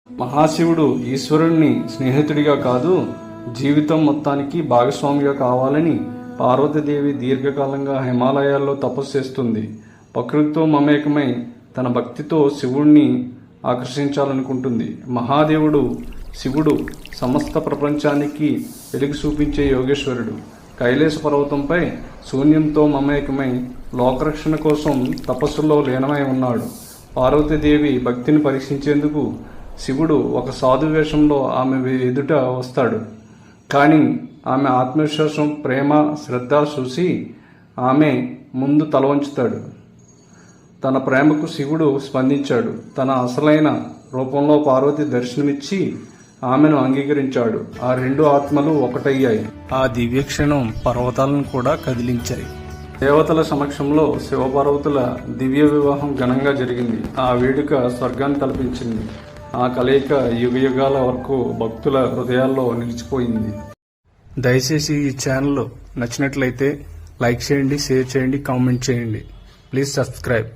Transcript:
మహాశివుడు ఈశ్వరుణ్ణి స్నేహితుడిగా కాదు, జీవితం మొత్తానికి భాగస్వామిగా కావాలని పార్వతీదేవి దీర్ఘకాలంగా హిమాలయాల్లో తపస్సు చేస్తుంది. ప్రకృతితో మమేకమై తన భక్తితో శివుణ్ణి ఆకర్షించాలనుకుంటుంది. మహాదేవుడు శివుడు సమస్త ప్రపంచానికి వెలుగు చూపించే యోగేశ్వరుడు. కైలాస పర్వతంపై శూన్యంతో మమేకమై లోకరక్షణ కోసం తపస్సులో లీనమై ఉన్నాడు. పార్వతీదేవి భక్తిని పరీక్షించేందుకు శివుడు ఒక సాధు వేషంలో ఆమె ఎదుట వస్తాడు. కానీ ఆమె ఆత్మవిశ్వాసం, ప్రేమ, శ్రద్ధ చూసి ఆమె ముందు తల వంచుతాడు. తన ప్రేమకు శివుడు స్పందించాడు. తన అసలైన రూపంలో పార్వతి దర్శనమిచ్చి ఆమెను అంగీకరించాడు. ఆ రెండు ఆత్మలు ఒకటయ్యాయి. ఆ దివ్యక్షణం పర్వతాలను కూడా కదిలించాయి. దేవతల సమక్షంలో శివపార్వతుల దివ్య వివాహం ఘనంగా జరిగింది. ఆ వేడుక స్వర్గాన్ని తలపించింది. ఆ కలయిక యుగయుగాల వరకు భక్తుల హృదయాల్లో నిలిచిపోయింది. దయచేసి ఈ ఛానల్ నచ్చినట్లయితే లైక్ చేయండి, షేర్ చేయండి, కామెంట్ చేయండి. Please subscribe.